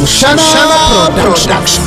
Mukamwana Production.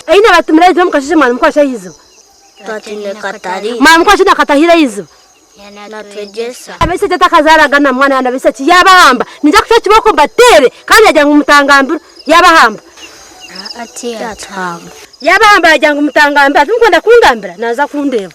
Aina batumiraje mukashije mwana mukasha hizo. Tatine katari. Mwana mukasha nakatahira hizo. Yana twegesa. Abese tatakazaraga na mwana yanabese ati yabahamba. Nija kuca kiboko batere kandi yajyanga umutangambiro yabahamba. Ati atamba. Yabahamba yajyanga umutangambiro ati mukunda kungambira naza kundeba.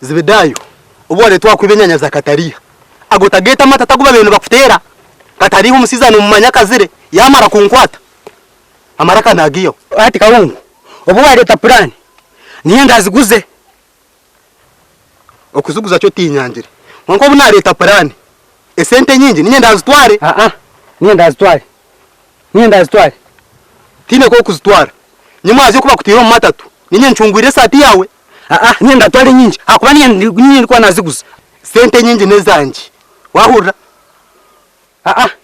Zibedayo ubone twakwibenya za Katariha agotageta mata takuba bintu bakutera Katariha umusizana mu manyakazire yamara kunkwata amaraka nagiyo ati kawungu ubu leta plan niye ndaziguze okuzuguza cyo tinyangire nko buna leta plan esente nyingi niye ndazitware niye ndazitware tine ko kuzitwara nyamazi yo kuba kutiro mu matatu ninye ncungwire sati yawe nyenda twari nyinji akuba nyinyi kwa naziguza sente nyinji nezanje wahura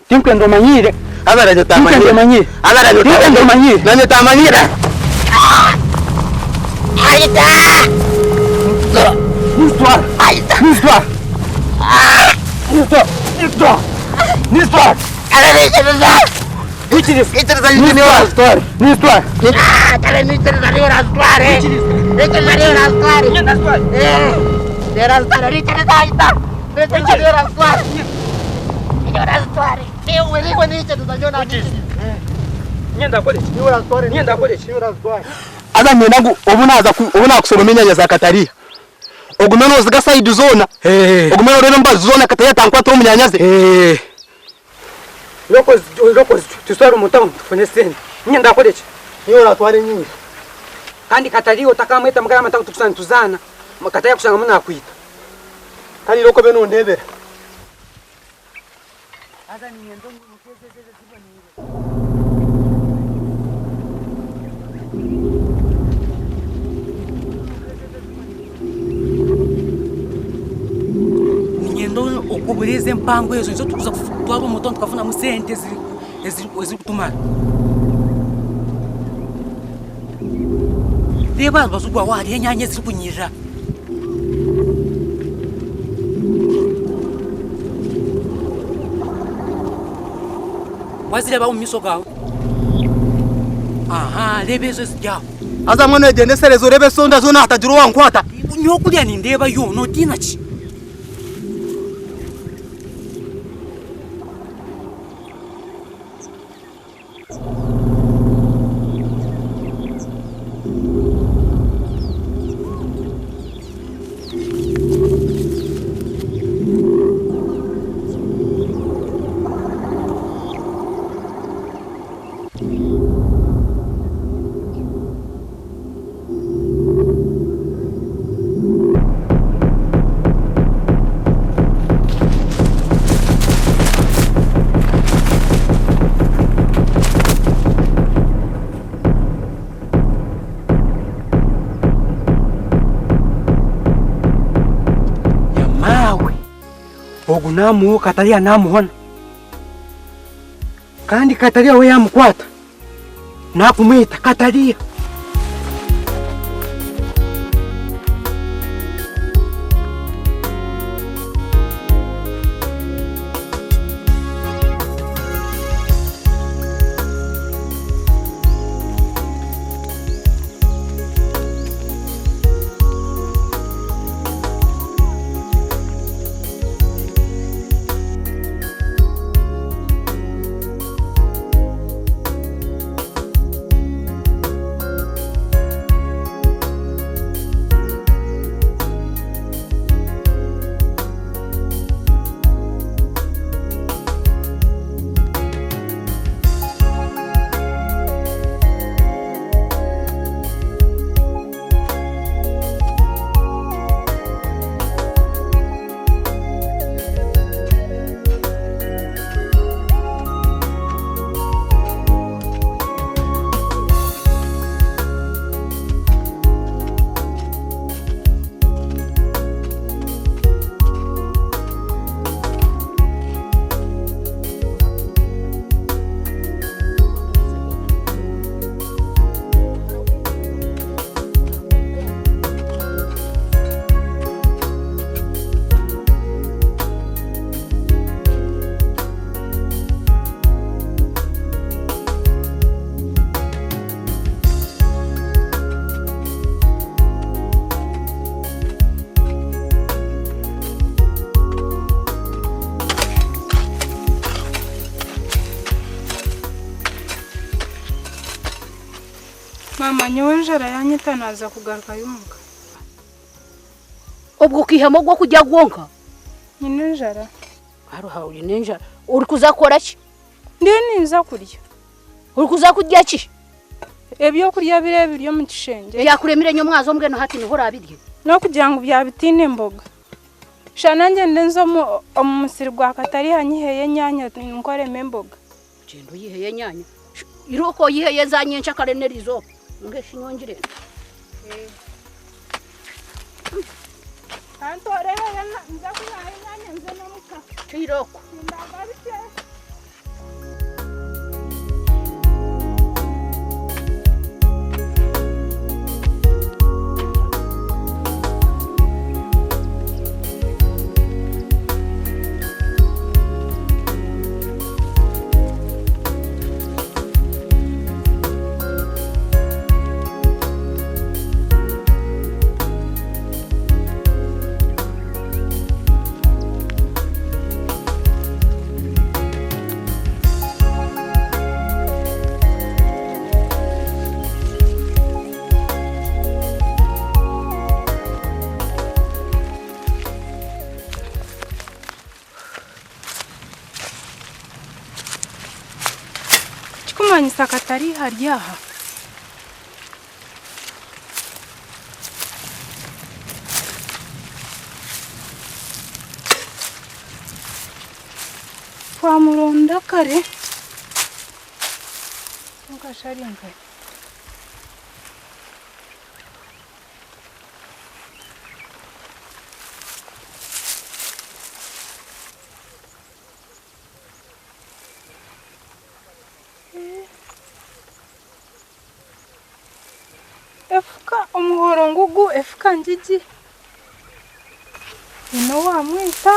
tinkwendo manyire abaraje tamanyire abaraje tinkwendo manyire nanye tamanyire Aida! Nistoire! Nistoire! Nistoire! Nistoire! Nistoire! Aza mwenangu obuna kusoma inyanya za Kataria ogumeno ziga side zona ogumeno rero mba zona Kataria tankwa to munyanyaze loko tuswara umutamu tufanye sente nyenda koleche niyo ratware nyinyi kandi Kataria utakamweta mugara mataku tukusana tuzana Kataria kushanga muna kwita kandi loko beno ndebera aza ni nyendo mukeze zibonire okuburize mpango ezo nzo tukuza kutwaba umutonto tukafuna mu sente ezi kutumana reba bazugwa wari enyanye ziri kunyira wazireba mu miso gawe reba ezo zijyaho aza mwana egende serezo rebe sonda zona hatagira wankwata nyokulya ni ndeba yo notinaki ogunamu Kataria namuhona kandi Kataria we yamukwata nakumwita Kataria Mama nyonjara yanyita naza kugaruka yumuka. Obwo kihamo gwo kujya gwonka. Nyine njara. Uri ninjara. Uri kuzakora ki? Niza kurya. Uri kuzakujya ki? Ebyo kurya birebiryo mu kishenge. Yakuremire nyo mwazo mbweno hati niho rabirye. No kugira ngo byabitine imboga. Shananje ndenzo mu musiri gwa Kataria nyiheye nyanya nkore memboga. Gendo yiheye nyanya. Iroko yiheye za nyensha karenerizo. ngeshi nyongire Antore yana nza kuyaye nyanya nze no muka. Chiroko. Ndagaruke. Kumanyisa katari haryaha. Twamuronda kare. Ngasharinkare. Efuka umuhoro ngugu efuka njiji ino wamwita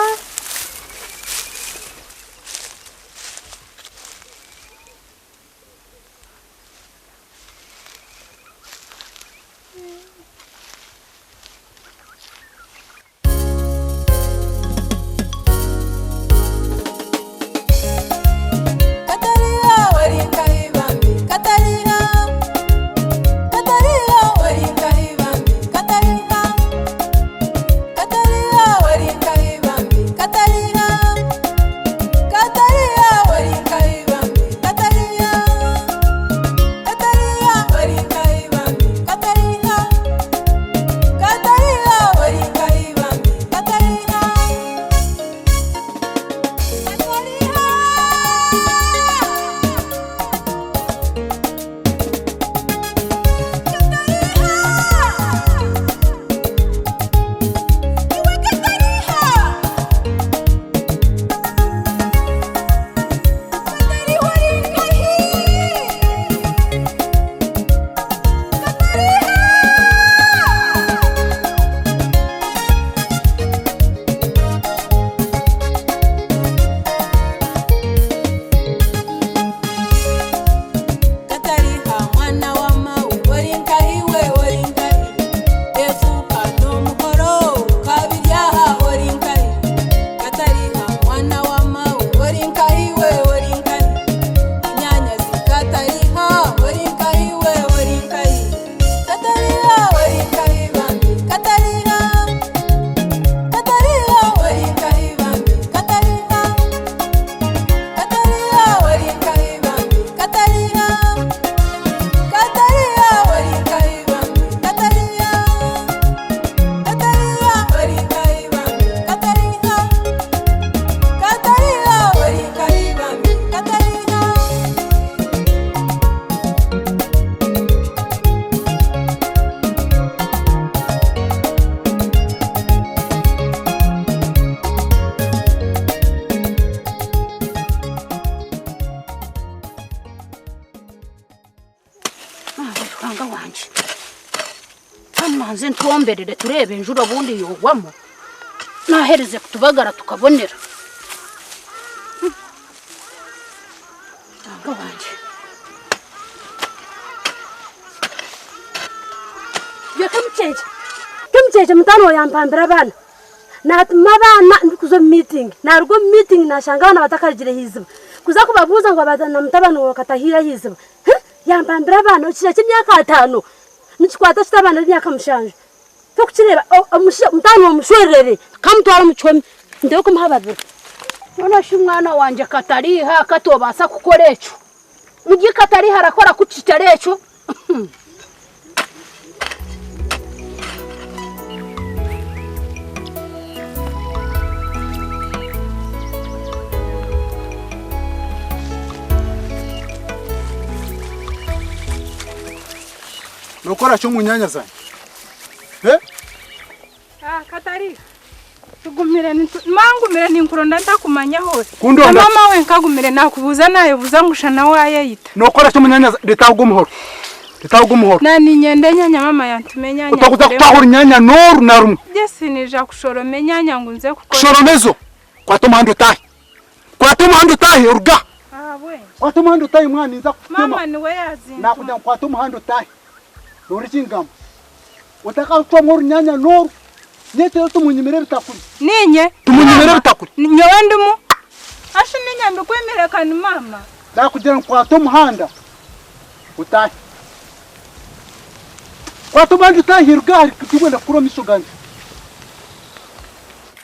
Manze ntomberere turebe injuro bundi yogwamo nahereze kutubagara tukabonera Anga wanje Kemicence mutano yampambira bana natuma bana ndikuzo meeting narwo meeting nashangana batakarigire hiziba kuza kubabuza ngo abazana mutabano wakatahira hiziba yampambira bana ukira kimyaka 5 nichikwata chitabana ryaka mushanje tokukireba mutano omushwerere kamutwara muchome ndeko muhababira nona shimwana wanje katariha katobasa kukorecho mugiye katariha arakora kucitarecho Nokora cyo munyanya zanye. Katari. Tugumire mangumire ninkuronda ndakumanya hose. Kundonda. Mama we nkagumire nakubuza nayo buza ngushana waye yita. Nokora cyo munyanya litagumuhoro. Litagumuhoro. Nani nyende nyanya mama yantumenyanya. Utakuza kutahura nyanya noru na rumwe. Jesi nija kushorome nyanya ngunze kuko. Shoromezo. Kwa tomando tahi. Kwa tomando tahi urga. We. Kwa tomando tahi mwana nza kutema. Mama niwe yazi. Nakuja kwa tomando tahi. Nori chingam. Utaka kutomora nyanya noru. Nyete tumunyimire bitakuri. Ninye. Tumunyimire bitakuri. Nyowendumu. Asho ninyambe kwemerekana mama. Nakugira kwa tomuhanda. Utahi. Kwa tomando tahi urga kigwenda kuro misoganje.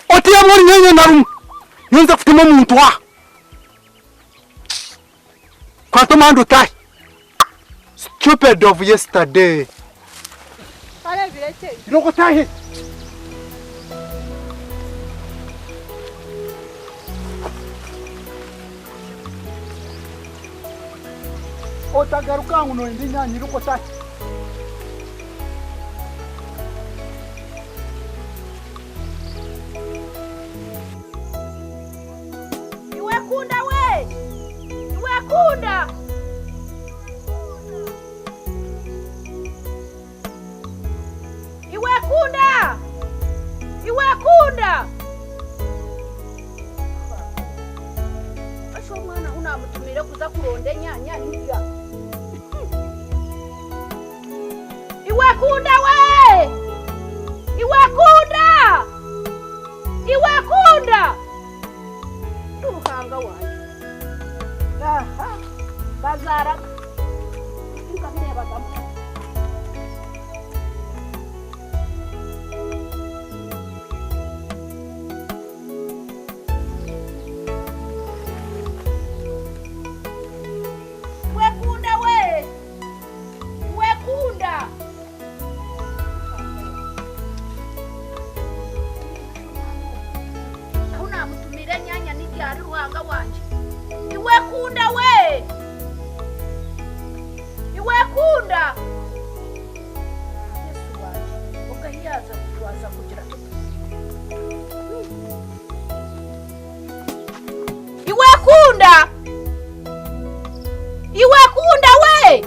Otiya muri nyanya na rumwe. Nza kutema muntu wa. Kwa tomando tahi. Stupid of yesterday. Pale vilete. Iroko tahi. Otagaruka uno indi nyanya iroko tahi. Iwekunda we. Iwekunda. Iwekunda. Iwekunda. Asho mwana unamutumire kuza kuronde nyanya niya. Iwekunda we. Iwekunda. Iwekunda. Tuhanga wanje. Aha. Bazara. Ukamneba kama. Wekunda we. Wekunda. Hauna mtumire nyanya nidi ari ruhanga wanje. Iwekunda we. Iwekunda. Yesu wanje. Ukahiyaza kutwaza kugira. Iwekunda. Iwekunda we.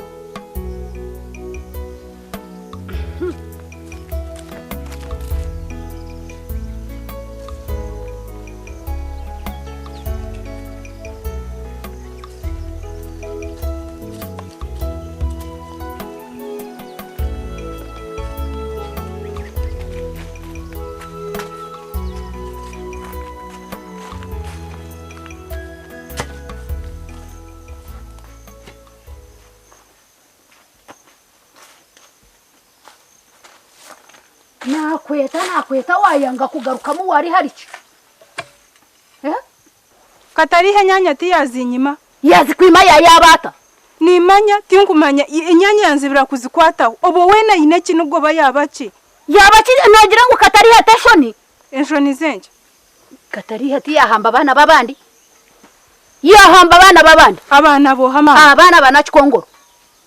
Nakweta wayanga kugarukamo wari harici. Katari nyanya tiyazinyima. Yazikwima yabata. Nimanya tingumanya inyanya yanzibira kuzikwata. Obo wena ineki nubwo bayabaci. Yabaci nogira ngo Katari hateshoni. Enshoni zenje. Katari hati yahamba abana babandi. Yahamba abana babandi. Abana bo hama. Abana banachikongoro.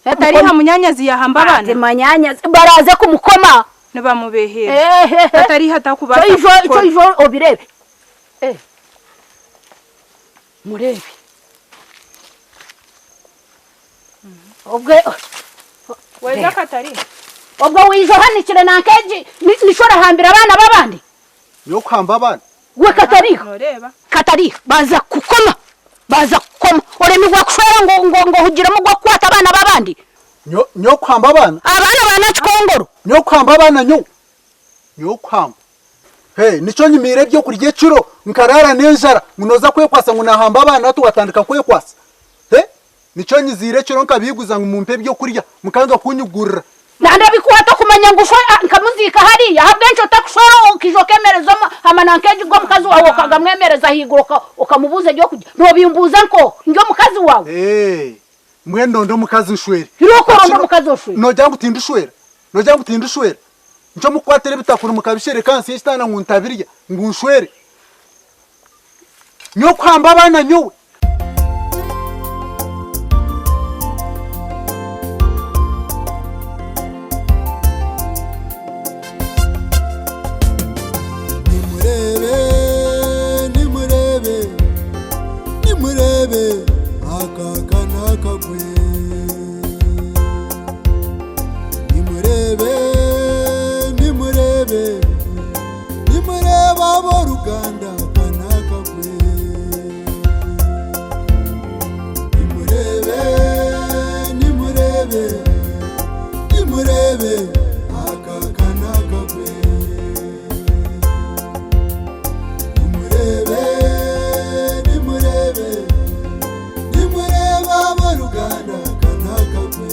Katari hamunyanya ziyahamba abana. Zimanyanya baraze kumukoma. Nibamubehera. Katari hatakubata. Ijo obirebe. Murebe. Obwe weza Katari. Obwo wijo hanikire nankeji nishora hambira abana babandi. Yo kwamba abana. We Katari. Noreba. Katari baza kukoma. Oremi gwa kushora ngo hugiramo gwa kwata abana babandi. Nyo kwamba abana. Abana banachikongoro. Nyo kwamba abana nyo kwamba. Nico nyimire byo kurye ciro nkarara nenjara munoza kwekwasa ngunahamba abana tuwatandika kwekwasa. Nico nyizire ciro nkabiguza ngumumpe byo kurya mukanza kunyugurira. Nanda bikuwata kumanya ngusho nkamuzika hariya habwencho takushora ukijokemereza amanankeji gwo mukazi wawe kagamwemereza higuruka ukamubuza byo kujya no bimbuza nko njyo mukazi wawe. Mwendo ndo mukazi nshwere. Iroko ndo mukazi oshwere. Nojya ngutinda ushwere. Njo mukwatere bitakuru mukabishere kansi yishitana nguntabirya ngunshwere. Nyo kwamba abana nyowe. kanakagwe nimurebe nimurebe nimureba abo Ruganda kanakagwe nimurebe nimurebe nimurebe aka kanakagwe nimurebe nimurebe nimureba abo Ruganda kanakagwe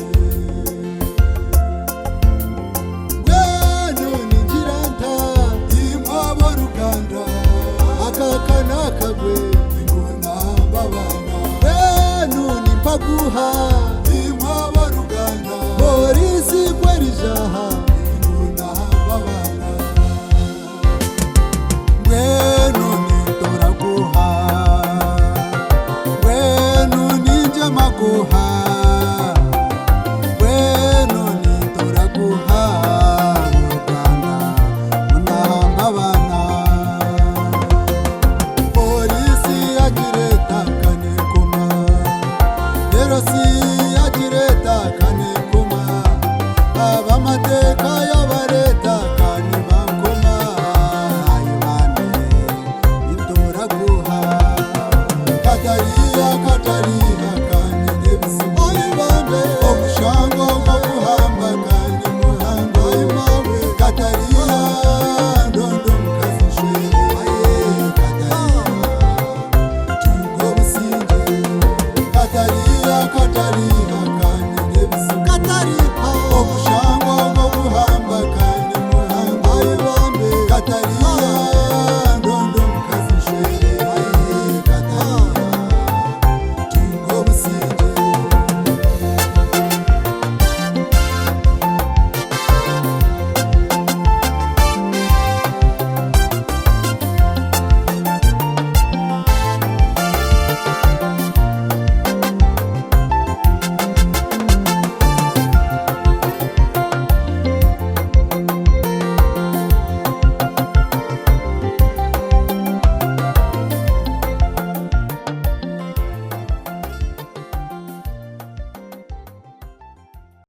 weno ninjiranta imwabo Ruganda aka kanakagwe ingona babana weno nimpaguha imwabo Ruganda polisi kwerijaha ingona babana weno nitoraguha weno ninjamaguha weno nitoraguha Ruganda unahambabana polisi yagireta kanekuma derosi yagireta kanekuma abamateka yaba